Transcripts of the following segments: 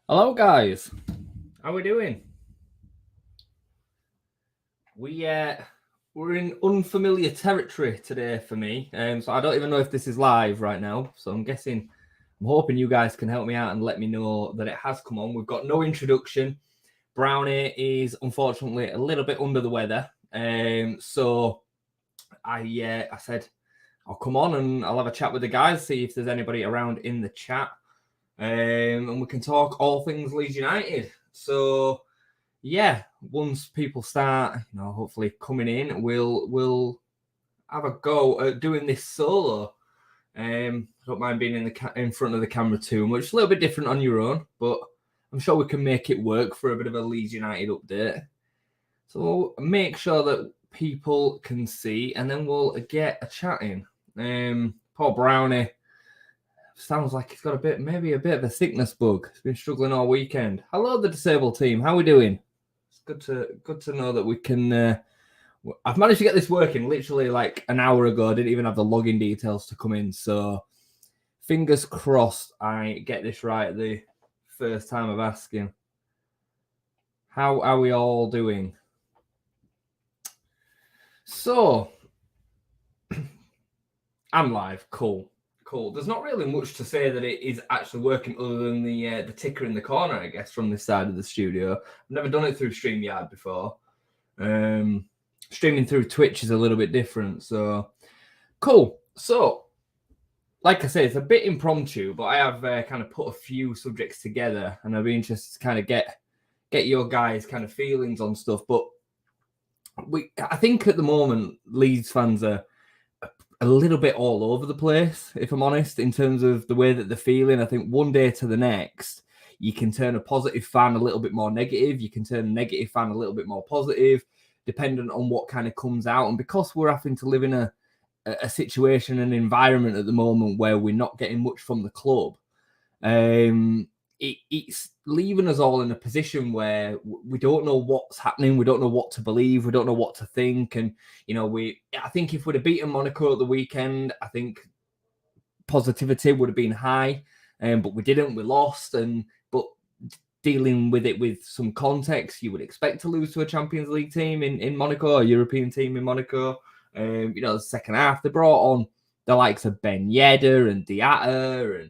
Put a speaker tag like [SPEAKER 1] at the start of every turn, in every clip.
[SPEAKER 1] Hello, guys. How we doing? We're in unfamiliar territory today for me, so I don't even know if this is live right now. So I'm hoping you guys can help me out and let me know that it has come on. We've got no introduction. Brownie is unfortunately a little bit under the weather, so I said I'll come on and I'll have a chat with the guys, see if there's anybody around in the chat, and we can talk all things Leeds United. So yeah, once people start, hopefully coming in, we'll have a go at doing this solo. I don't mind being in front of the camera too much. It's a little bit different on your own, but I'm sure we can make it work for a bit of a Leeds United update. So we'll make sure that people can see, and then we'll get a chat in. Poor Brownie sounds like he's got maybe a bit of a sickness bug. He's been struggling all weekend. Hello, the disabled team. How are we doing? Good to know that we can. I've managed to get this working literally like an hour ago. I didn't even have the login details to come in, so fingers crossed I get this right the first time of asking. How are we all doing? So I'm live. Cool. There's not really much to say that it is actually working other than the ticker in the corner, I guess, from this side of the studio. I've never done it through StreamYard before. Streaming through Twitch is a little bit different, so cool. So, like I say, it's a bit impromptu, but I have kind of put a few subjects together, and I'd be interested to kind of get your guys' kind of feelings on stuff. But I think at the moment, Leeds fans are a little bit all over the place, if I'm honest, in terms of the way that they're feeling. I think one day to the next, you can turn a positive fan a little bit more negative. You can turn a negative fan a little bit more positive, dependent on what kind of comes out. And because we're having to live in a situation, an environment at the moment where we're not getting much from the club, it's leaving us all in a position where we don't know what's happening. We don't know what to believe. We don't know what to think. And, I think if we'd have beaten Monaco at the weekend, I think positivity would have been high. But we didn't. We lost. But dealing with it with some context, you would expect to lose to a Champions League team in Monaco, a European team in Monaco. The second half, they brought on the likes of Ben Yedder and Diatta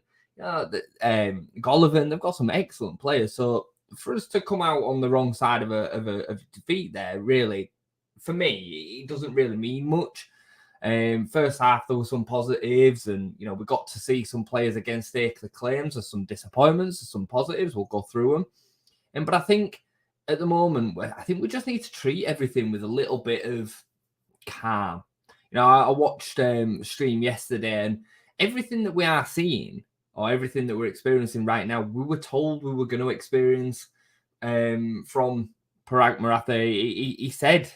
[SPEAKER 1] and Golovin. They've got some excellent players. So for us to come out on the wrong side of a defeat there, really, for me, it doesn't really mean much. First half, there were some positives, and we got to see some players against stake the claims. There's some disappointments, there's some positives. We'll go through them. But I think at the moment, I think we just need to treat everything with a little bit of calm. I watched stream yesterday, and everything that we are seeing, or everything that we're experiencing right now, we were told we were going to experience from Parag Marathe. He said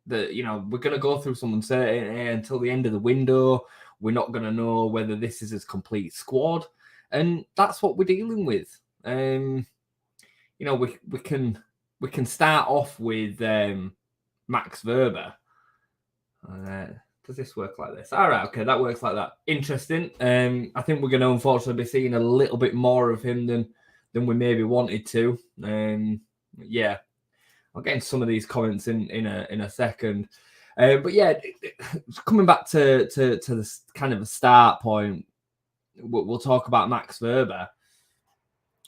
[SPEAKER 1] that, we're going to go through some uncertainty until the end of the window. We're not going to know whether this is his complete squad. And that's what we're dealing with. We can start off with Max Verber. Does this work like this? All right, okay, that works like that. Interesting. I think we're going to unfortunately be seeing a little bit more of him than we maybe wanted to. Yeah, I'll get into some of these comments in a second. But yeah, coming back to this kind of a start point, we'll talk about Max Verber.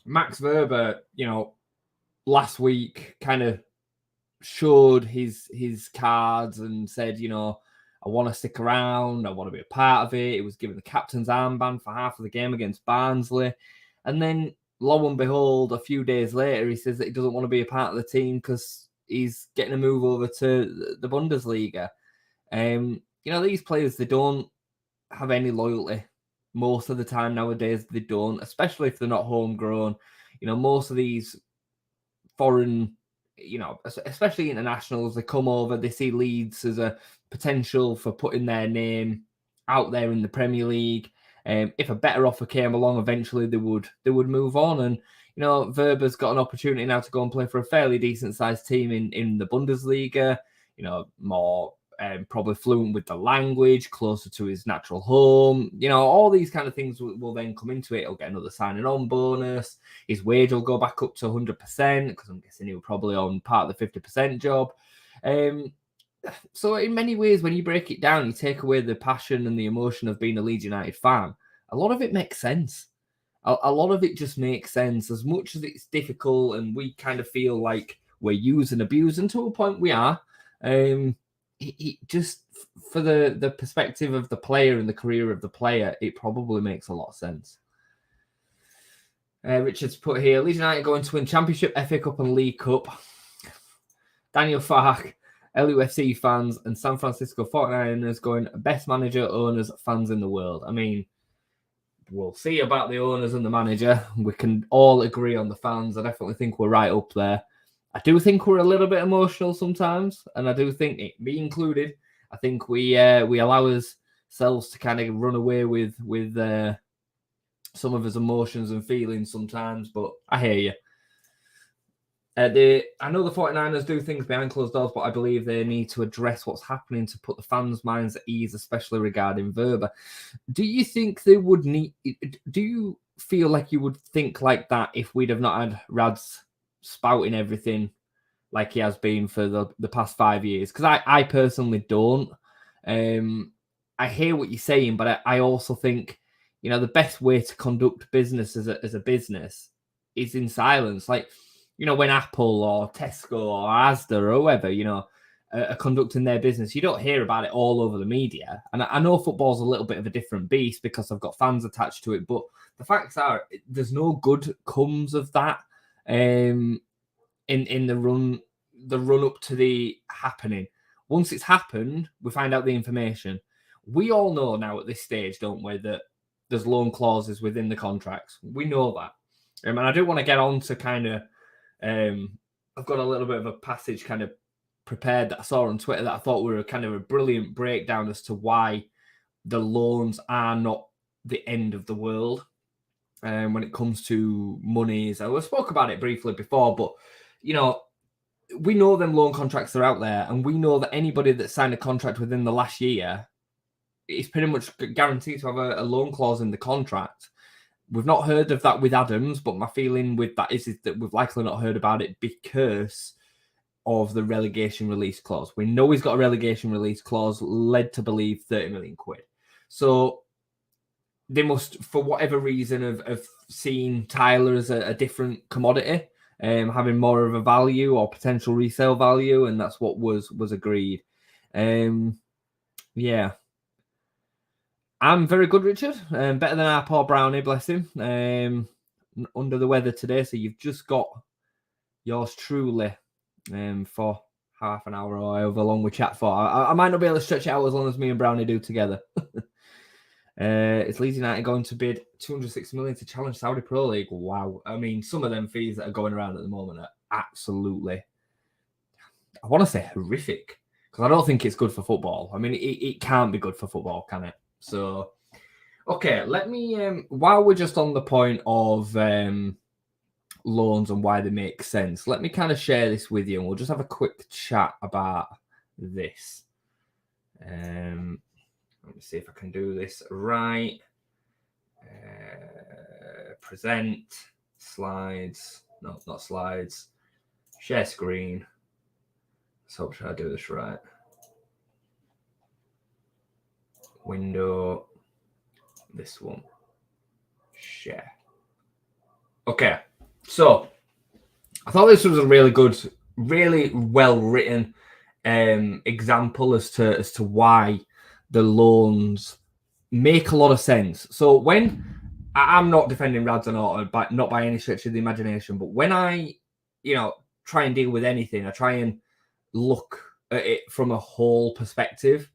[SPEAKER 1] Max Verber, last week kind of showed his cards and said, I want to stick around. I want to be a part of it. It was given the captain's armband for half of the game against Barnsley. And then, lo and behold, a few days later, he says that he doesn't want to be a part of the team because he's getting a move over to the Bundesliga. These players, they don't have any loyalty. Most of the time nowadays, they don't, especially if they're not homegrown. Most of these foreign, especially internationals, they come over, they see Leeds as a potential for putting their name out there in the Premier League. If a better offer came along, eventually they would move on. And Verber's got an opportunity now to go and play for a fairly decent sized team in the Bundesliga. More probably fluent with the language, closer to his natural home. You know, all these kind of things will then come into it. He'll get another signing on bonus. His wage will go back up to 100% because I'm guessing he was probably on part of the 50% job. So in many ways, when you break it down, you take away the passion and the emotion of being a Leeds United fan. A lot of it makes sense. A lot of it just makes sense. As much as it's difficult and we kind of feel like we're used and abused, and to a point we are, it just, for the perspective of the player and the career of the player, it probably makes a lot of sense. Richard's put here, Leeds United going to win Championship, FA Cup and League Cup. Daniel Farke, LUFC fans and San Francisco 49ers going best manager, owners, fans in the world. I mean, we'll see about the owners and the manager. We can all agree on the fans. I definitely think we're right up there. I do think we're a little bit emotional sometimes, and I do think, me included, I think we allow ourselves to kind of run away with some of his emotions and feelings sometimes, but I hear you. I know the 49ers do things behind closed doors, but I believe they need to address what's happening to put the fans' minds at ease, especially regarding Verba. Do you think they would need... Do you feel like you would think like that if we'd have not had Rads spouting everything like he has been for the past 5 years? Because I personally don't. I hear what you're saying, but I also think, you know, the best way to conduct business as a business is in silence. Like, you know, when Apple or Tesco or Asda or whoever, you know, are conducting their business, you don't hear about it all over the media. And I know football's a little bit of a different beast because I've got fans attached to it, but the facts are there's no good comes of that in the run up to the happening. Once it's happened, we find out the information. We all know now at this stage, don't we, that there's loan clauses within the contracts. We know that. And I do want to get on to kind of I've got a little bit of a passage kind of prepared that I saw on Twitter that I thought were kind of a brilliant breakdown as to why the loans are not the end of the world when it comes to monies. I spoke about it briefly before, but, you know, we know them loan contracts are out there, and we know that anybody that signed a contract within the last year is pretty much guaranteed to have a loan clause in the contract. We've not heard of that with Adams, but my feeling with that is that we've likely not heard about it because of the relegation release clause. We know he's got a relegation release clause, led to believe 30 million quid. So they must, for whatever reason, have seen Tyler as a different commodity, having more of a value or potential resale value, and that's what was agreed. Yeah. I'm very good, Richard. Better than our poor Brownie, bless him. Under the weather today, so you've just got yours truly for half an hour or however long we chat for. I might not be able to stretch it out as long as me and Brownie do together. It's Leeds United going to bid 260 million to challenge Saudi Pro League. Wow. I mean, some of them fees that are going around at the moment are absolutely, I want to say horrific, because I don't think it's good for football. I mean, it can't be good for football, can it? So, okay, let me, while we're just on the point of loans and why they make sense, let me kind of share this with you, and we'll just have a quick chat about this. Let me see if I can do this right. Present, slides, no, not slides, share screen. Let's hope I do this right. Window, this one, share. Okay, so I thought this was a really good, really well written example as to why the loans make a lot of sense. So when I'm not defending Rads and Auto, not by any stretch of the imagination, but when I, you know, try and deal with anything, I try and look at it from a whole perspective.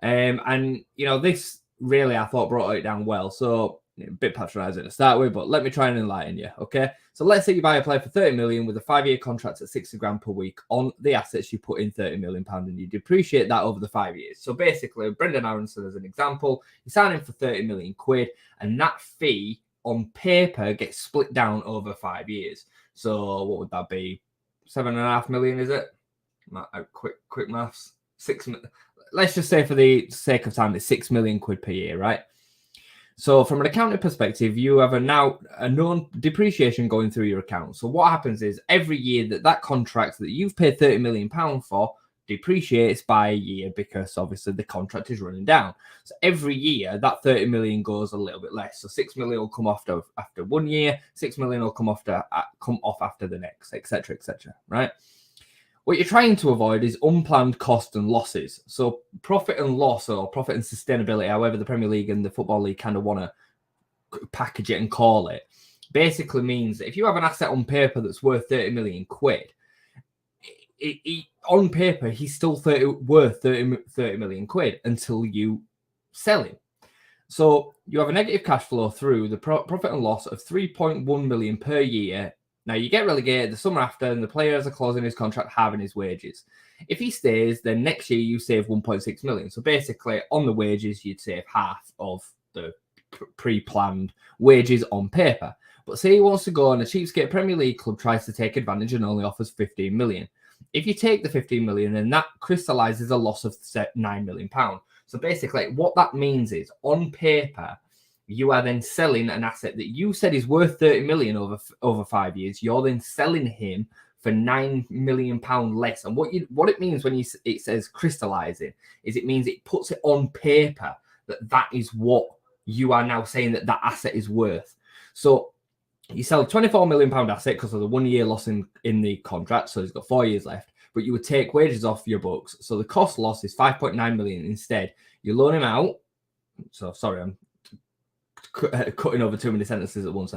[SPEAKER 1] And, you know, this really, I thought, brought it down well. So, a bit patronizing to start with, but let me try and enlighten you, okay? So, let's say you buy a player for 30 million with a 5-year contract at 60 grand per week on the assets you put in 30 million pounds, and you depreciate that over the 5 years. So, basically, Brendan Aronson, as an example, you sign him for 30 million quid, and that fee on paper gets split down over 5 years. So, what would that be? 7.5 million, is it? Quick maths. let's just say for the sake of time, it's £6 million per year, right? So from an accounting perspective, you have a known depreciation going through your account. So what happens is every year that contract that you've paid £30 million for depreciates by a year, because obviously the contract is running down. So every year that 30 million goes a little bit less. So 6 million will come off after 1 year, 6 million will come off after the next, etc., right? What you're trying to avoid is unplanned cost and losses. So profit and loss, or profit and sustainability, however the Premier League and the Football League kind of want to package it and call it, basically means that if you have an asset on paper that's worth 30 million quid, on paper, he's still worth 30 million quid until you sell him. So you have a negative cash flow through the profit and loss of 3.1 million per year. Now you get relegated the summer after, and the players are closing his contract, having his wages. If he stays, then next year you save 1.6 million. So basically, on the wages, you'd save half of the pre-planned wages on paper. But say he wants to go and a cheapskate Premier League club tries to take advantage and only offers 15 million. If you take the 15 million, then that crystallizes a loss of £9 million. So basically, what that means is, on paper, you are then selling an asset that you said is worth 30 million over 5 years. You're then selling him for £9 million less. And what it means when it says crystallizing is it means it puts it on paper that is what you are now saying that asset is worth. So you sell a £24 million asset because of the 1 year loss in the contract. So he's got 4 years left, but you would take wages off your books. So the cost loss is 5.9 million. Instead, you loan him out. So sorry, I'm cutting over too many sentences at once.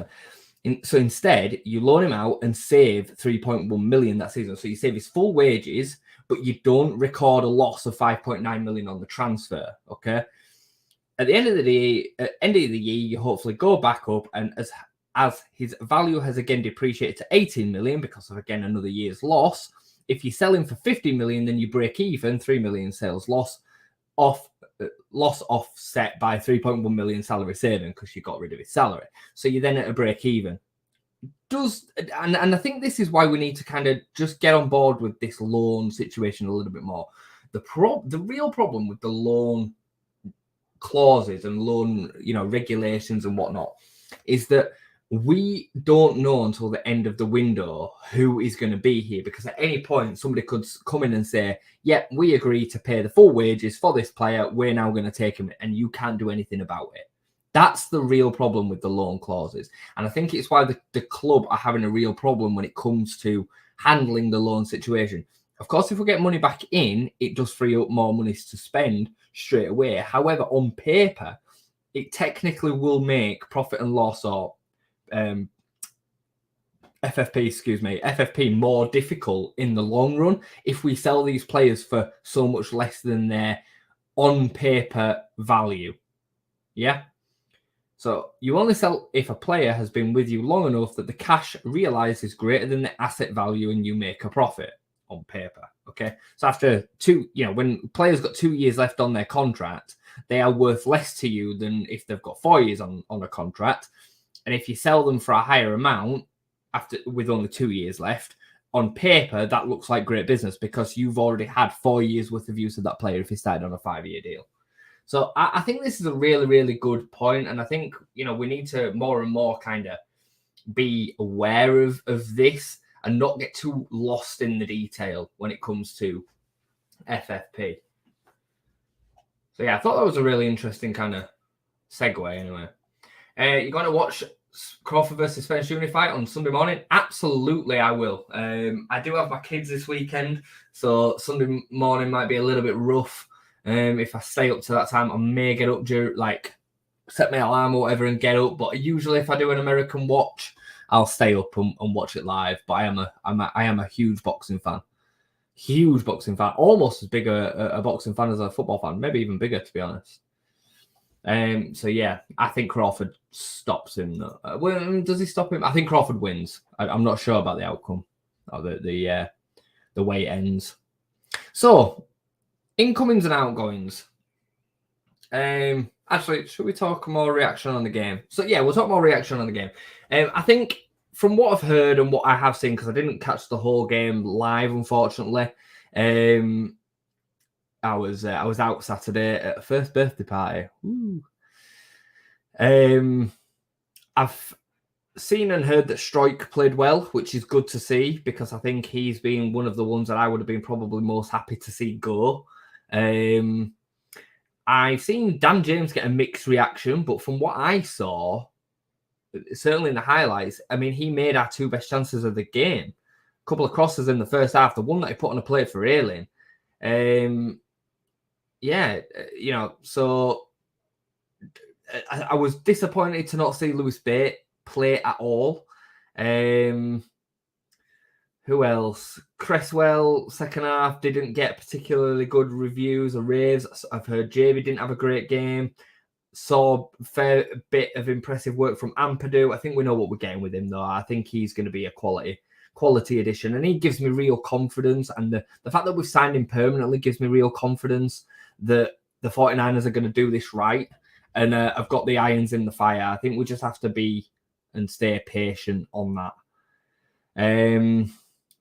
[SPEAKER 1] So instead, you loan him out and save 3.1 million that season. So you save his full wages, but you don't record a loss of 5.9 million on the transfer. Okay. At the end of the year, you hopefully go back up, and as his value has again depreciated to 18 million because of again another year's loss. If you sell him for 50 million, then you break even, 3 million sales loss offset by 3.1 million salary saving because you got rid of his salary. So you're then at a break even. And I think this is why we need to kind of just get on board with this loan situation a little bit more. The real problem with the loan clauses and loan, regulations and whatnot is that we don't know until the end of the window who is going to be here, because at any point somebody could come in and say, yeah, we agree to pay the full wages for this player, we're now going to take him, and you can't do anything about it. That's the real problem with the loan clauses. And I think it's why the club are having a real problem when it comes to handling the loan situation. Of course, if we get money back in, it does free up more money to spend straight away. However, on paper, it technically will make profit and loss, or FFP more difficult in the long run if we sell these players for so much less than their on paper value. Yeah. So you only sell if a player has been with you long enough that the cash realized is greater than the asset value and you make a profit on paper. Okay. So after when players got 2 years left on their contract, they are worth less to you than if they've got 4 years on a contract. And if you sell them for a higher amount with only 2 years left, on paper, that looks like great business because you've already had 4 years worth of use of that player if he started on a 5-year deal. So I think this is a really, really good point. And I think, we need to more and more kind of be aware of this and not get too lost in the detail when it comes to FFP. So yeah, I thought that was a really interesting kind of segue anyway. You're going to watch Crawford versus Spence Junior fight on Sunday morning? Absolutely, I will. I do have my kids this weekend, so Sunday morning might be a little bit rough. If I stay up to that time, I may get up, set my alarm or whatever and get up. But usually if I do an American watch, I'll stay up and watch it live. But I am a huge boxing fan. Huge boxing fan. Almost as big a boxing fan as a football fan. Maybe even bigger, to be honest. So yeah, I think Crawford stops him. Does he stop him? I think Crawford wins. I'm not sure about the outcome or the way it ends. So, incomings and outgoings. Actually, should we talk more reaction on the game? So yeah, we'll talk more reaction on the game. I think from what I've heard and what I have seen, because I didn't catch the whole game live, unfortunately. I was out Saturday at a first birthday party. Ooh. I've seen and heard that Struijk played well, which is good to see because I think he's been one of the ones that I would have been probably most happy to see go. I've seen Dan James get a mixed reaction, but from what I saw, certainly in the highlights, I mean, he made our two best chances of the game. A couple of crosses in the first half, the one that he put on a plate for Ayling. So I was disappointed to not see Lewis Bate play at all. Who else? Cresswell, second half, didn't get particularly good reviews or raves. I've heard JB didn't have a great game. Saw a fair bit of impressive work from Ampadu. I think we know what we're getting with him, though. I think he's going to be a quality addition, and he gives me real confidence. And the fact that we've signed him permanently gives me real confidence that the 49ers are going to do this right. And I've got the irons in the fire. I think we just have to be and stay patient on that.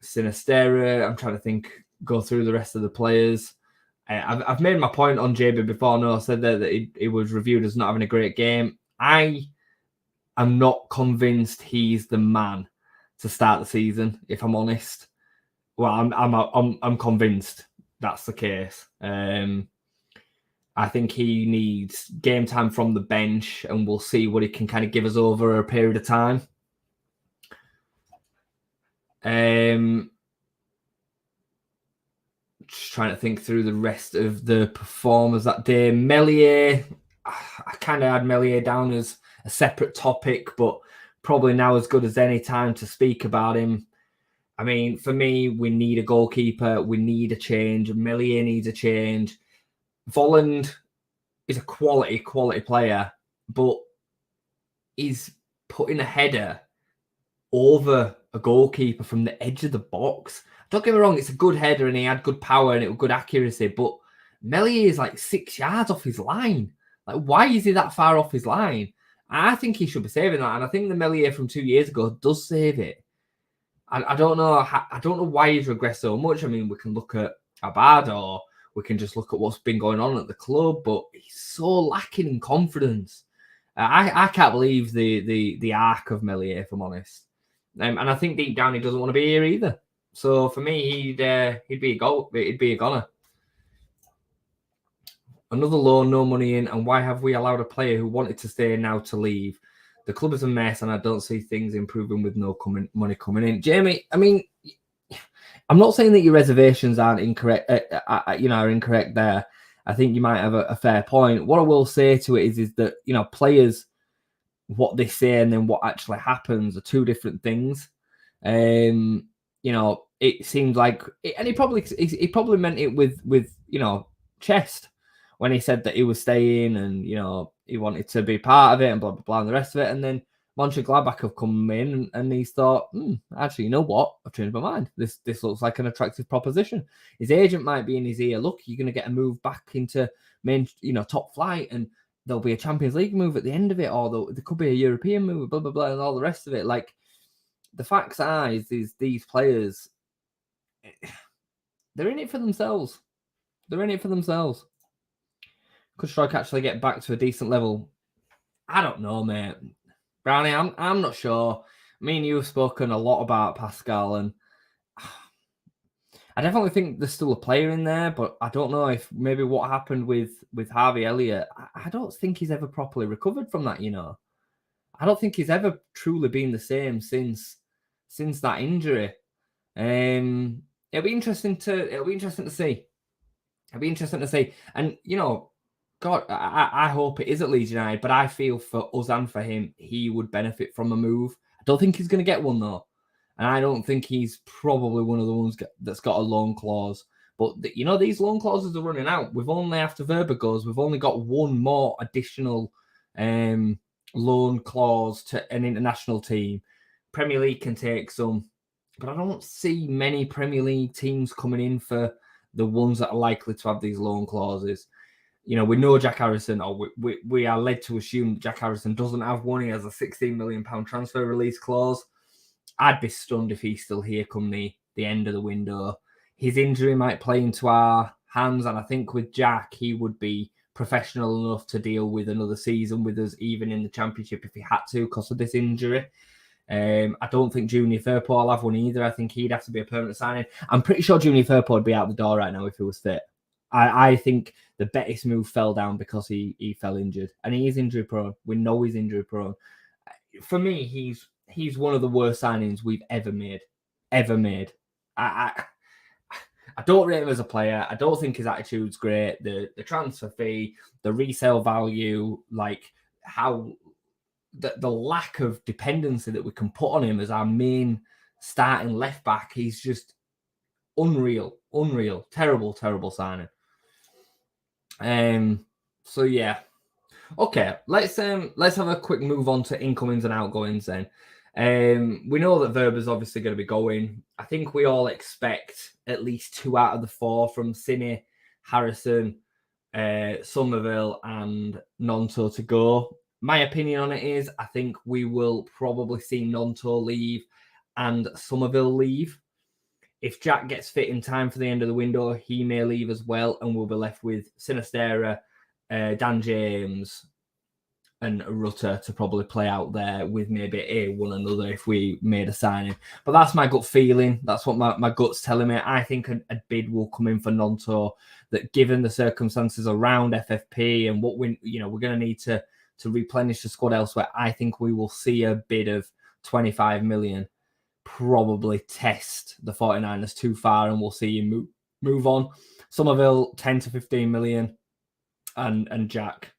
[SPEAKER 1] Sinistera, I'm trying to think, go through the rest of the players. I've made my point on JB before. No, I said that he was reviewed as not having a great game. I am not convinced he's the man to start the season, if I'm honest. Well, I'm convinced that's the case. I think he needs game time from the bench, and we'll see what he can kind of give us over a period of time. Just trying to think through the rest of the performers that day. Meslier, I kind of had Meslier down as a separate topic, but probably now as good as any time to speak about him. I mean, for me, we need a goalkeeper. We need a change. Meslier needs a change. Volland is a quality player, but he's putting a header over a goalkeeper from the edge of the box. Don't get me wrong, it's a good header and he had good power and it was good accuracy, but Meslier is like 6 yards off his line. Like, why is he that far off his line? I think he should be saving that, and I think the Meslier from 2 years ago does save it. I don't know. I don't know why he's regressed so much. I mean, we can look at Abad, or we can just look at what's been going on at the club, but he's so lacking in confidence. I can't believe the arc of Meslier, if I'm honest. And I think deep down he doesn't want to be here either. So for me, he'd be a goal. He'd be a goner. Another loan, no money in, and why have we allowed a player who wanted to stay now to leave? The club is a mess, and I don't see things improving with no money coming in. Jamie, I mean, I'm not saying that your reservations aren't incorrect. Are incorrect there. I think you might have a fair point. What I will say to it is that players, what they say and then what actually happens are two different things. It seems like, and he probably meant it with chest when he said that he was staying and he wanted to be part of it and blah blah blah and the rest of it. And then Mönchengladbach have come in and he's thought, actually, you know what? I've changed my mind. This looks like an attractive proposition. His agent might be in his ear. Look, you're going to get a move back into main, top flight, and there'll be a Champions League move at the end of it, or there could be a European move, blah blah blah, and all the rest of it. Like, the facts are, is these players, they're in it for themselves. They're in it for themselves. Could Struijk actually get back to a decent level? I don't know, mate. Brownie, I'm not sure. Me and you have spoken a lot about Pascal, and I definitely think there's still a player in there, but I don't know if maybe what happened with Harvey Elliott, I don't think he's ever properly recovered from that, I don't think he's ever truly been the same since that injury. It'll be interesting to see. And God, I hope it is at Leeds United, but I feel for us and for him, he would benefit from a move. I don't think he's going to get one, though. And I don't think he's probably one of the ones that's got a loan clause. But, these loan clauses are running out. We've only, after Verba goes, we've only got one more additional loan clause to an international team. Premier League can take some, but I don't see many Premier League teams coming in for the ones that are likely to have these loan clauses. We know Jack Harrison, or we are led to assume Jack Harrison doesn't have one. He has a £16 million transfer release clause. I'd be stunned if he's still here come the end of the window. His injury might play into our hands. And I think with Jack, he would be professional enough to deal with another season with us, even in the Championship, if he had to, because of this injury. I don't think Junior Firpo will have one either. I think he'd have to be a permanent signing. I'm pretty sure Junior Firpo would be out the door right now if he was fit. I think the Betis move fell down because he fell injured, and he is injury prone. We know he's injury prone. For me, he's one of the worst signings we've ever made. I don't rate him as a player. I don't think his attitude's great. The transfer fee, the resale value, like how the lack of dependency that we can put on him as our main starting left back, he's just unreal. Terrible signing. So yeah. Okay, let's have a quick move on to incomings and outgoings then. We know that Verber's obviously going to be going. I think we all expect at least 2 out of the 4 from Cine, Harrison, Somerville and Nonto to go. My opinion on it is I think we will probably see Nonto leave and Somerville leave. If Jack gets fit in time for the end of the window, he may leave as well, and we'll be left with Sinistera, Dan James and Rutter to probably play out there with maybe one another if we made a signing. But that's my gut feeling. That's what my gut's telling me. I think a bid will come in for Nonto, that given the circumstances around FFP and what we're going to need to replenish the squad elsewhere, I think we will see a bid of 25 million probably test the 49ers too far, and we'll see him move on. Somerville 10 to 15 million, and Jack,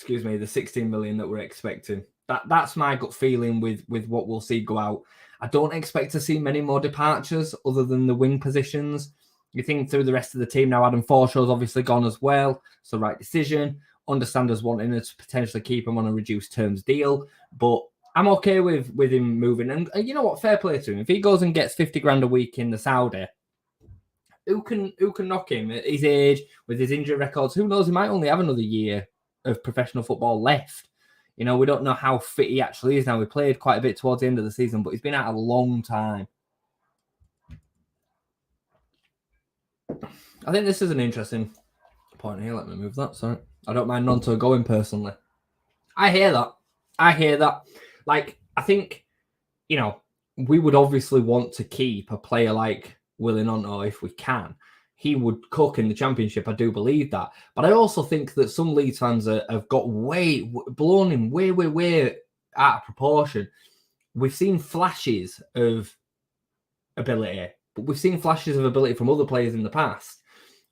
[SPEAKER 1] the 16 million that we're expecting. That's my gut feeling with what we'll see go out. I don't expect to see many more departures other than the wing positions. You think through the rest of the team now, Adam Forshaw's obviously gone as well. It's the right decision. Understand us wanting us to potentially keep him on a reduced terms deal, but I'm okay with him moving. And you know what? Fair play to him. If he goes and gets 50 grand a week in the Saudi, who can knock him at his age with his injury records? Who knows? He might only have another year of professional football left. We don't know how fit he actually is now. We played quite a bit towards the end of the season, but he's been out a long time. I think this is an interesting point here. Let me move that. Sorry. I don't mind Nonto going personally. I hear that. Like, I think, we would obviously want to keep a player like Willie Nonto if we can. He would cook in the Championship. I do believe that. But I also think that some Leeds fans have got blown him way out of proportion. We've seen flashes of ability, but we've seen flashes of ability from other players in the past.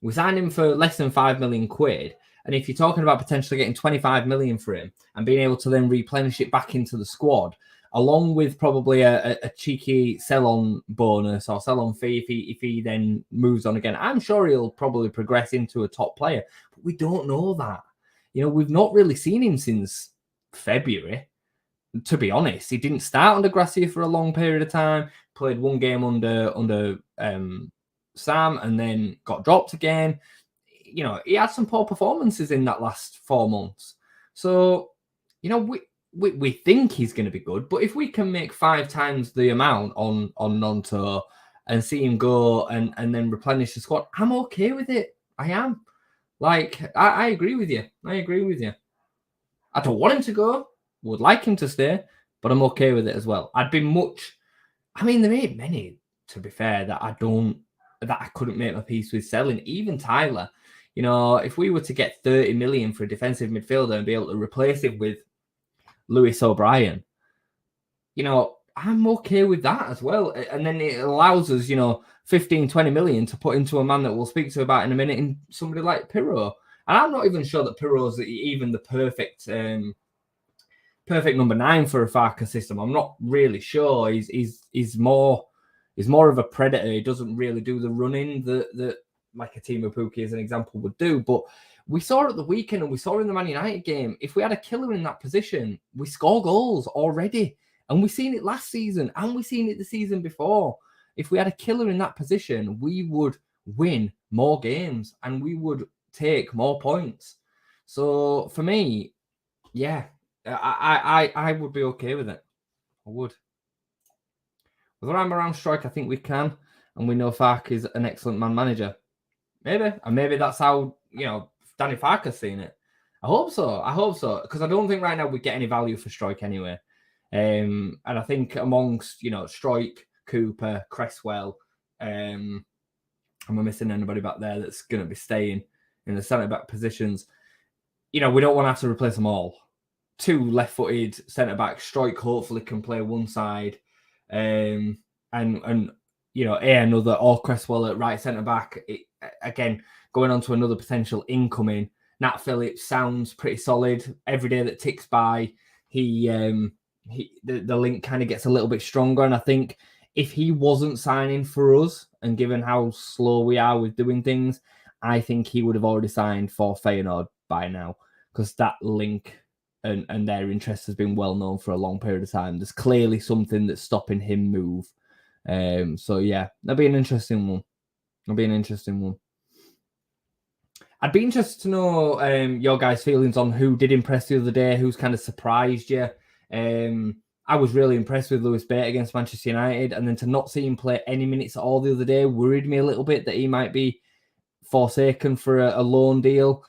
[SPEAKER 1] We signed him for less than 5 million quid. And if you're talking about potentially getting 25 million for him and being able to then replenish it back into the squad, along with probably a cheeky sell-on bonus or sell-on fee if he then moves on again, I'm sure he'll probably progress into a top player. But we don't know that. We've not really seen him since February. To be honest, he didn't start under Gracia for a long period of time. Played one game under Sam and then got dropped again. He had some poor performances in that last 4 months. So, we think he's going to be good, but if we can make 5 times the amount on Nonto and see him go and then replenish the squad, I'm okay with it. I am. I agree with you. I don't want him to go. Would like him to stay, but I'm okay with it as well. There ain't many, to be fair, that I couldn't make my peace with selling. Even Tyler. If we were to get 30 million for a defensive midfielder and be able to replace it with Lewis O'Brien, I'm okay with that as well. And then it allows us, 15, 20 million to put into a man that we'll speak to about in a minute, in somebody like Pirro. And I'm not even sure that Pirro's even the perfect number 9 for a Farke system. I'm not really sure. He's more of a predator. He doesn't really do the running that like a team of Pookie, as an example, would do. But we saw at the weekend and we saw in the Man United game, if we had a killer in that position, we score goals already. And we've seen it last season and we've seen it the season before. If we had a killer in that position, we would win more games and we would take more points. So for me, yeah, I would be okay with it. I would. With Ryan around strike, I think we can. And we know Farke is an excellent man manager. Maybe. And maybe that's how, Danny Farke's seen it. I hope so. Because I don't think right now we get any value for Strike anyway. And I think amongst, Strike, Cooper, Cresswell, am I missing anybody back there that's going to be staying in the centre-back positions? We don't want to have to replace them all. 2 left-footed centre-backs. Strike hopefully can play one side. And another, or Cresswell at right centre-back. Again, going on to another potential incoming. Nat Phillips sounds pretty solid. Every day that ticks by, the link kind of gets a little bit stronger. And I think if he wasn't signing for us, and given how slow we are with doing things, I think he would have already signed for Feyenoord by now, because that link and their interest has been well known for a long period of time. There's clearly something that's stopping him move. So yeah, that'll be an interesting one. I'd be interested to know your guys' feelings on who did impress the other day, who's kind of surprised you. I was really impressed with Lewis Bate against Manchester United, and then to not see him play any minutes at all the other day worried me a little bit that he might be forsaken for a loan deal.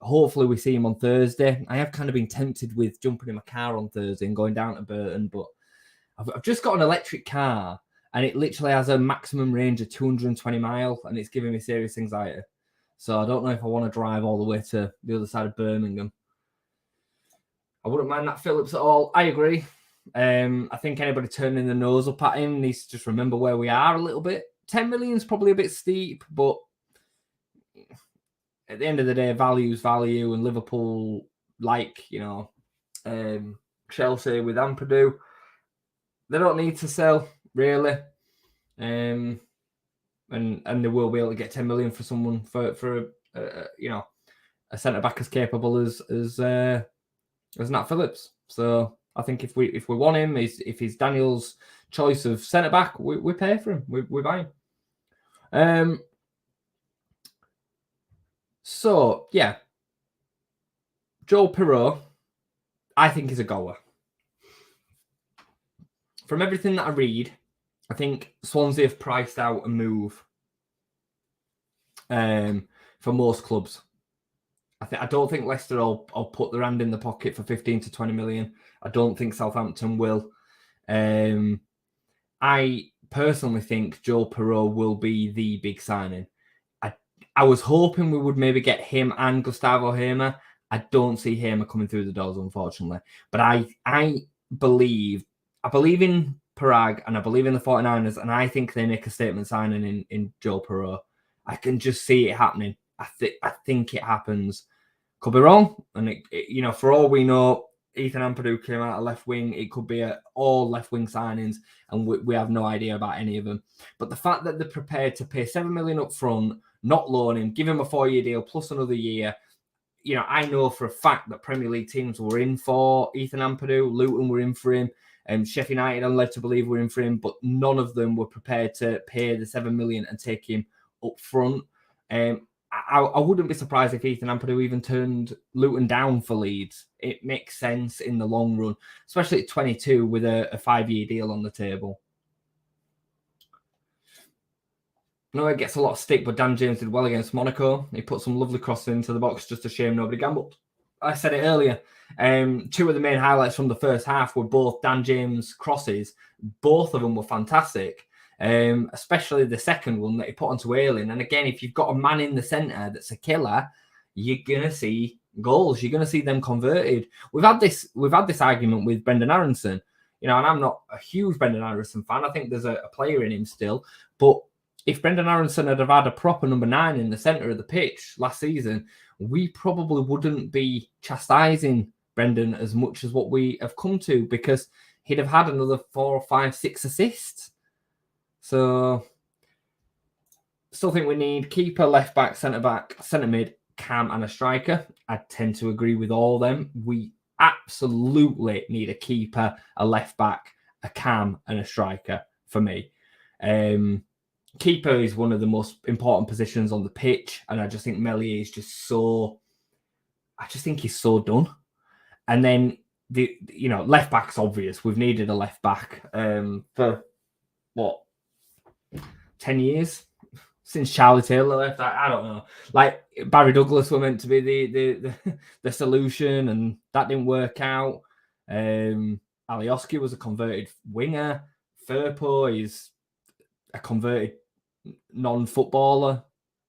[SPEAKER 1] Hopefully we see him on Thursday. I have kind of been tempted with jumping in my car on Thursday and going down to Burton, but I've just got an electric car, and it literally has a maximum range of 220 miles, and it's giving me serious anxiety. So I don't know if I want to drive all the way to the other side of Birmingham. I wouldn't mind that Phillips at all. I agree. I think anybody turning the nose up at him needs to just remember where we are a little bit. 10 million is probably a bit steep, but at the end of the day, value's value, and Liverpool, Chelsea with Ampadu, they don't need to sell, really. And they will be able to get 10 million for someone for a centre back as capable as Nat Phillips. So I think if we want him, if he's Daniel's choice of centre back, we pay for him. We buy him. So yeah, Joe Pirot, I think is a goer. From everything that I read, I think Swansea have priced out a move for most clubs. I don't think Leicester will put their hand in the pocket for 15 to 20 million. I don't think Southampton will. I personally think Joe Pirot will be the big signing. I was hoping we would maybe get him and Gustavo Hamer. I don't see Hamer coming through the doors, unfortunately. But I believe in Parag, and I believe in the 49ers, and I think they make a statement signing in Joe Pirot. I can just see it happening. I think it happens. Could be wrong, and for all we know, Ethan Ampadu came out of left wing. It could be all left wing signings, and we have no idea about any of them. But the fact that they're prepared to pay 7 million up front, not loan him, give him a 4-year deal plus another year. I know for a fact that Premier League teams were in for Ethan Ampadu. Luton were in for him. Sheffield United, I'm led to believe, were in for him, but none of them were prepared to pay the 7 million and take him up front. I wouldn't be surprised if Ethan Ampadu even turned Luton down for Leeds. It makes sense in the long run, especially at 22 with a 5-year deal on the table. No, it gets a lot of stick, but Dan James did well against Monaco. He put some lovely crosses into the box. Just a shame nobody gambled. I said it earlier. 2 of the main highlights from the first half were both Dan James crosses. Both of them were fantastic, especially the second one that he put onto Ayling. And again, if you've got a man in the centre that's a killer, you're going to see goals. You're going to see them converted. We've had this argument with Brendan Aronson, and I'm not a huge Brendan Aronson fan. I think there's a player in him still, but if Brendan Aronson had had a proper number 9 in the centre of the pitch last season, we probably wouldn't be chastising Brendan as much as what we have come to, because he'd have had another 4, 5, 6 assists. So, still think we need keeper, left back, centre back, centre mid, cam, and a striker. I tend to agree with all of them. We absolutely need a keeper, a left back, a cam, and a striker for me. Keeper is one of the most important positions on the pitch, and I just think Meslier is just so. I just think he's so done. And then left back's obvious. We've needed a left back for what, 10 years. since Charlie Taylor left. I don't know. Like Barry Douglas were meant to be the solution, and that didn't work out. Alioski was a converted winger. Firpo is a converted non-footballer.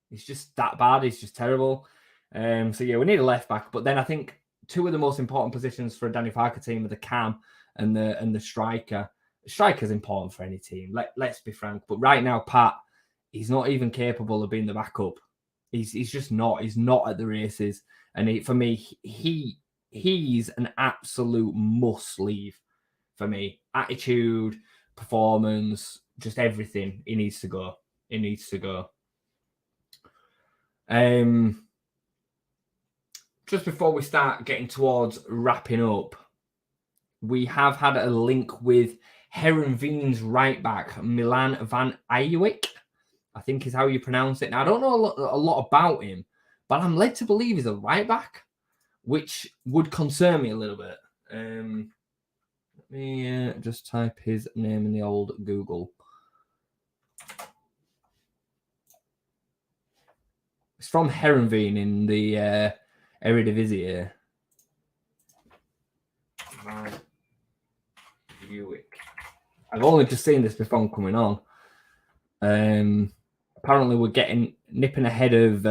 [SPEAKER 1] He's just that bad. He's just terrible. So yeah, we need a left back. But then I think two of the most important positions for a Danny Farke team are the cam and the striker. Striker's important for any team. Let's be frank. But right now, Pat, he's not even capable of being the backup. He's just not. He's not at the races. And for me, he's an absolute must leave. For me, attitude, performance, just everything. He needs to go. He needs to go. Just before we start getting towards wrapping up, we have had a link with Heerenveen's right back, Milan van Eyck, I think is how you pronounce it. Now, I don't know a lot about him, but I'm led to believe he's a right back, which would concern me a little bit. Let me just type his name in the old Google. It's from Heerenveen in the Eredivisie. I've only just seen this before I'm coming on. Apparently, we're nipping ahead of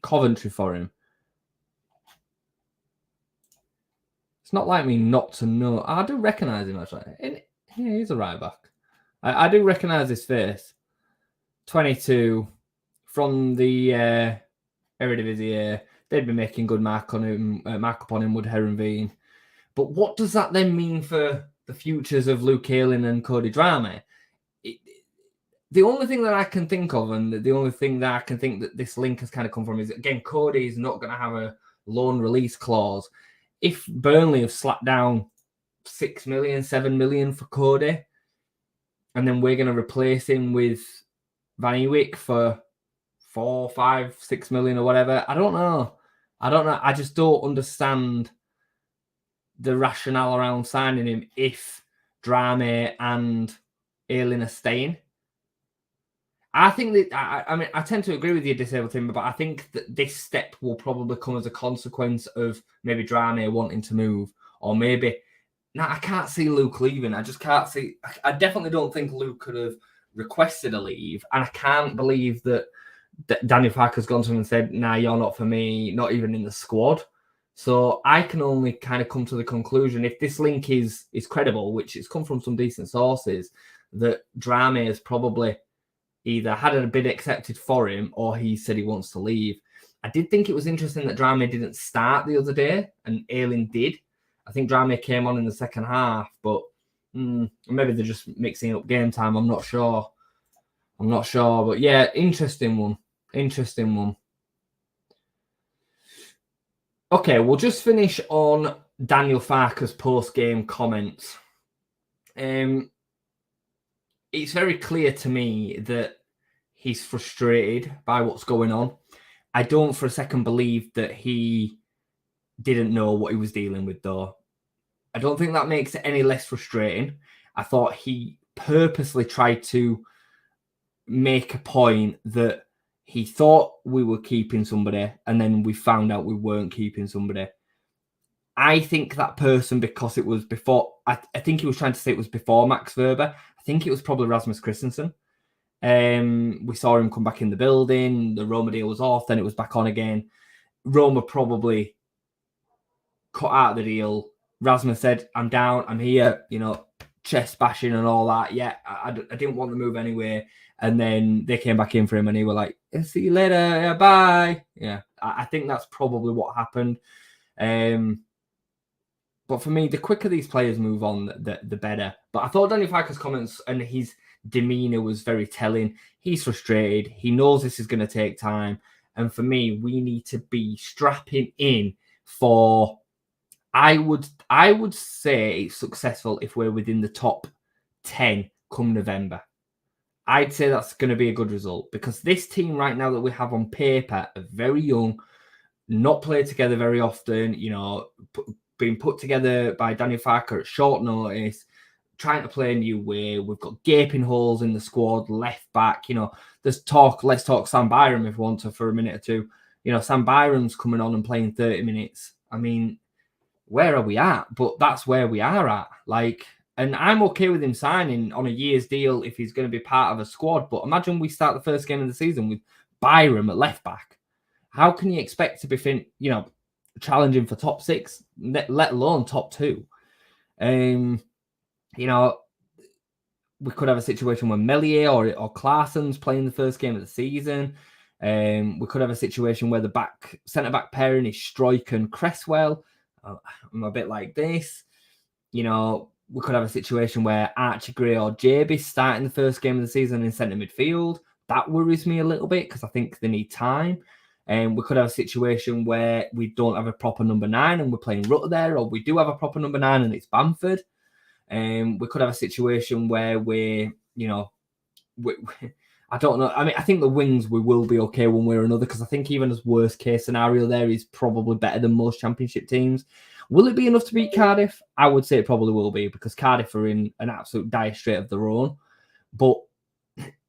[SPEAKER 1] Coventry for him. It's not like me not to know. I do recognise him, actually. Yeah, he's a right back. I do recognise his face. 22 from the Eredivisie. They'd be making good markup on him, would Heerenveen. But what does that then mean for the futures of Luke Ayling and Cody Drameh? The only thing that I can think of, and the only thing that I can think that this link has kind of come from is, again, Cody is not going to have a loan release clause. If Burnley have slapped down 6 million, 7 million for Cody, and then we're going to replace him with Van Eyck for 4, 5, 6 million or whatever, I don't know. I just don't understand the rationale around signing him if Drameh and Ayling are staying. I think that I tend to agree with you, disabled team, but I think that this step will probably come as a consequence of maybe Drameh wanting to move, or maybe. Now, I can't see Luke leaving. I just can't see. I definitely don't think Luke could have requested a leave, and I can't believe that Daniel Farke's gone to him and said, "Nah, you're not for me, not even in the squad." So I can only kind of come to the conclusion, if this link is credible, which it's come from some decent sources, that Drameh has probably either had a bid accepted for him or he said he wants to leave. I did think it was interesting that Drameh didn't start the other day and Ayling did. I think Drameh came on in the second half, but maybe they're just mixing up game time. I'm not sure. But yeah, interesting one. Okay, we'll just finish on Daniel Farke's post-game comments. It's very clear to me that he's frustrated by what's going on. I don't for a second believe that he didn't know what he was dealing with, though. I don't think that makes it any less frustrating. I thought he purposely tried to make a point that he thought we were keeping somebody, and then we found out we weren't keeping somebody. I think that person, because it was before, I think he was trying to say it was before Max Verber. I think it was probably Rasmus Christensen. We saw him come back in the building. The Roma deal was off. Then it was back on again. Roma probably cut out the deal. Rasmus said, "I'm down. I'm here." Chest bashing and all that. Yeah, I didn't want to move anyway. And then they came back in for him, and he were like, "See you later. Yeah, bye." Yeah, I think that's probably what happened. But for me, the quicker these players move on, the better. But I thought Daniel Farke's comments and his demeanour was very telling. He's frustrated. He knows this is going to take time. And for me, we need to be strapping in for, I would say it's successful if we're within the top 10 come November. I'd say that's going to be a good result, because this team right now that we have on paper are very young, not played together very often, being put together by Daniel Farke at short notice, trying to play a new way. We've got gaping holes in the squad, left back. There's talk. Let's talk Sam Byram if we want to for a minute or two. Sam Byram's coming on and playing 30 minutes. I mean, where are we at? But that's where we are at. And I'm okay with him signing on a year's deal if he's going to be part of a squad. But imagine we start the first game of the season with Byram at left back. How can you expect to be challenging for top 6, let alone top 2? We could have a situation where Melier or Clarkson's playing the first game of the season. We could have a situation where the centre-back pairing is Struijk and Cresswell. I'm a bit like this. We could have a situation where Archie Gray or JB starting the first game of the season in centre midfield. That worries me a little bit because I think they need time. We could have a situation where we don't have a proper number 9 and we're playing Rutter there, or we do have a proper number 9 and it's Bamford. We could have a situation where I don't know. I mean, I think the wings, we will be okay one way or another, because I think even as worst case scenario there, is probably better than most championship teams. Will it be enough to beat Cardiff? I would say it probably will be, because Cardiff are in an absolute dire strait of their own. But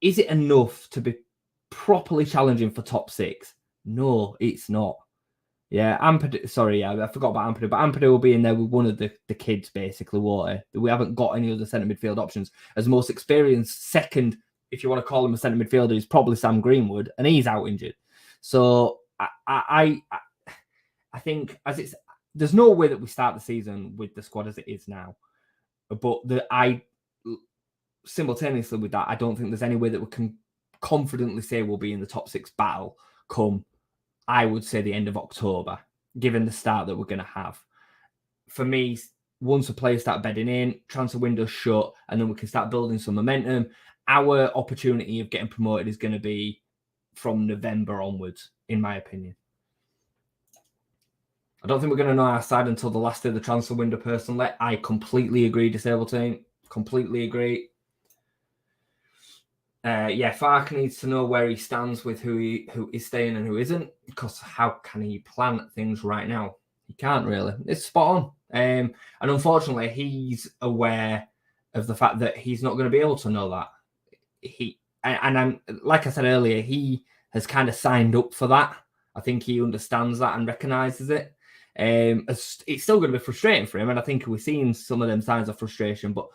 [SPEAKER 1] is it enough to be properly challenging for top 6? No, it's not. Yeah, Ampadu. Sorry, I forgot about Ampadu, but Ampadu will be in there with one of the kids, basically, won't he? We haven't got any other centre midfield options. As most experienced second, if you want to call him a centre midfielder, is probably Sam Greenwood, and he's out injured. So I think there's no way that we start the season with the squad as it is now. But simultaneously with that, I don't think there's any way that we can confidently say we'll be in the top 6 battle come, I would say, the end of October, given the start that we're going to have. For me, once the players start bedding in, transfer window shut, and then we can start building some momentum, our opportunity of getting promoted is going to be from November onwards, in my opinion. I don't think we're going to know our side until the last day of the transfer window, personally. I completely agree, Disabled Team. Completely agree. Farke needs to know where he stands with who is staying and who isn't, because how can he plan things right now? He can't really. It's spot on. And unfortunately, he's aware of the fact that he's not going to be able to know that. I'm like I said earlier, he has kind of signed up for that. I think he understands that and recognises it. It's still going to be frustrating for him, and I think we're seeing some of them signs of frustration, but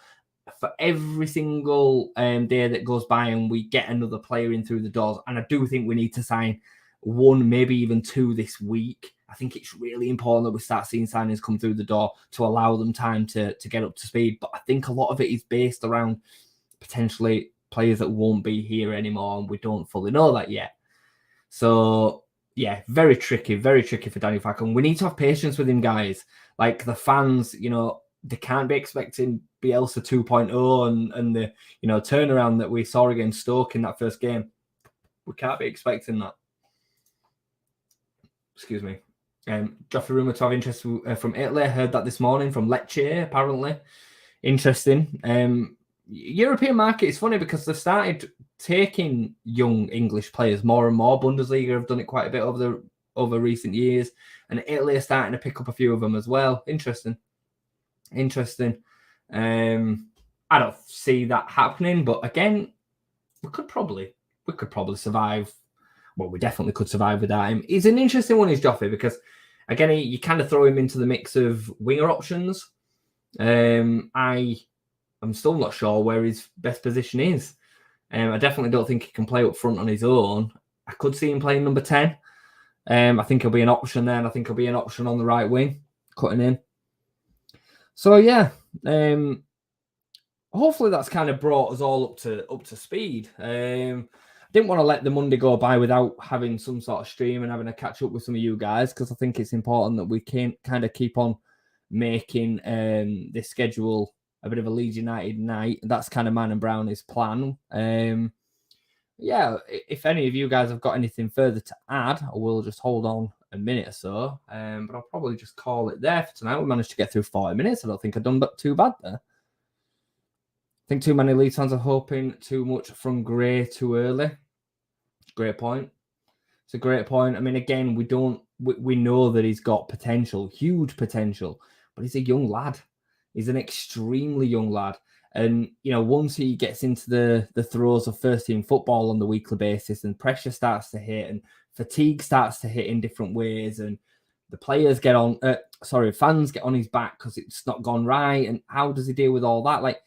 [SPEAKER 1] for every single day that goes by and we get another player in through the doors, and I do think we need to sign 1, maybe even 2 this week. I think it's really important that we start seeing signings come through the door to allow them time to get up to speed. But I think a lot of it is based around potentially players that won't be here anymore, and we don't fully know that yet. So yeah, very tricky for Danny Farke. And we need to have patience with him, guys. Like the fans, they can't be expecting Bielsa 2.0 and the turnaround that we saw against Stoke in that first game. We can't be expecting that. Excuse me. Joffrey rumour to have interest from Italy. I heard that this morning from Lecce, apparently. Interesting. European market is funny because they've started taking young English players more and more. Bundesliga have done it quite a bit over recent years, and Italy are starting to pick up a few of them as well. Interesting. I don't see that happening, but again, we could probably survive. Well, we definitely could survive without him. He's an interesting one, is Joffrey, because again, you kind of throw him into the mix of winger options. I'm still not sure where his best position is. I definitely don't think he can play up front on his own. I could see him playing number 10. I think he'll be an option there, and I think he'll be an option on the right wing, cutting in. So yeah, hopefully that's kind of brought us all up to speed. I didn't want to let the Monday go by without having some sort of stream and having a catch up with some of you guys, because I think it's important that we can kind of keep on making this schedule a bit of a Leeds United night. That's kind of Man and Brownie's plan. If any of you guys have got anything further to add, I will just hold on a minute or so. But I'll probably just call it there for tonight. We managed to get through 40 minutes. I don't think I've done too bad there. I think too many Leeds fans are hoping too much from Gray too early. Great point. It's a great point. I mean, again, we know that he's got potential, huge potential, but he's a young lad. He's an extremely young lad. And, you know, once he gets into the throes of first team football on the weekly basis and pressure starts to hit and fatigue starts to hit in different ways and the players get on, fans get on his back because it's not gone right. And how does he deal with all that? Like,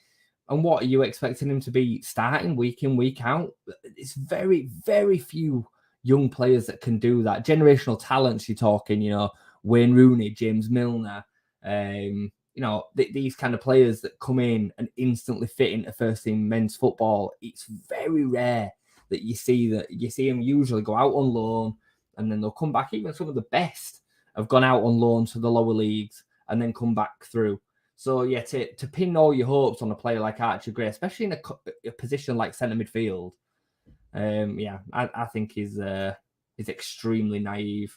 [SPEAKER 1] and what are you expecting him to be starting week in, week out? It's very, very few young players that can do that. Generational talents, you're talking, you know, Wayne Rooney, James Milner, you know, these kind of players that come in and instantly fit into first team men's football. It's very rare that you see them usually go out on loan and then they'll come back. Even some of the best have gone out on loan to the lower leagues and then come back through. So yeah, to pin all your hopes on a player like Archie Gray, especially in a position like centre midfield, I think is extremely naive.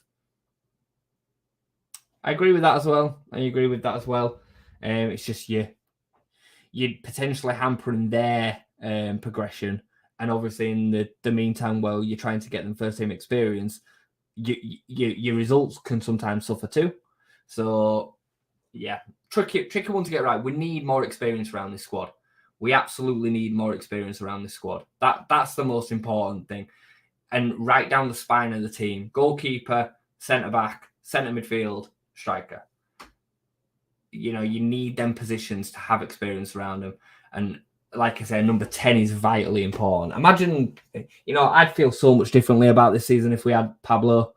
[SPEAKER 1] I agree with that as well. It's just you're potentially hampering their progression, and obviously in the meantime, while you're trying to get them first team experience, your results can sometimes suffer too. So yeah, tricky one to get right. We need more experience around this squad. We absolutely need more experience around this squad. That's the most important thing. And right down the spine of the team: goalkeeper, centre back, centre midfield, striker. You know, you need them positions to have experience around them. And like I said, number 10 is vitally important. Imagine, you know, I'd feel so much differently about this season if we had Pablo.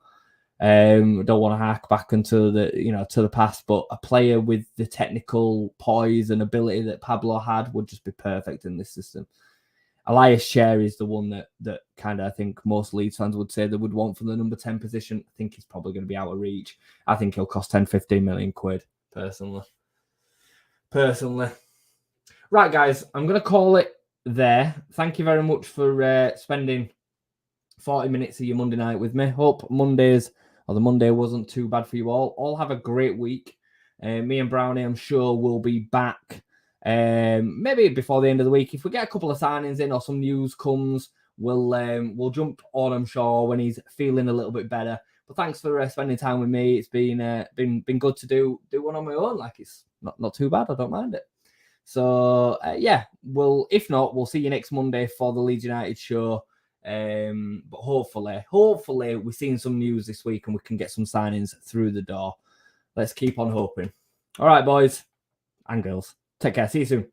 [SPEAKER 1] Don't want to hark back into the past, but a player with the technical poise and ability that Pablo had would just be perfect in this system. Elias Chair is the one that kind of, I think most Leeds fans would say they would want for the number 10 position. I think he's probably going to be out of reach. I think he'll cost 10-15 million quid, personally. Right, guys, I'm going to call it there. Thank you very much for spending 40 minutes of your Monday night with me. Hope the Monday wasn't too bad for you all. All have a great week. Me and Brownie, I'm sure, will be back maybe before the end of the week. If we get a couple of signings in or some news comes, we'll jump on, I'm sure, when he's feeling a little bit better. But thanks for spending time with me. It's been good to do one on my own. Like, it's not too bad. I don't mind it. So if not, we'll see you next Monday for the Leeds United show. But hopefully we're seeing some news this week and we can get some signings through the door. Let's keep on hoping. All right, boys and girls, take care. See you soon.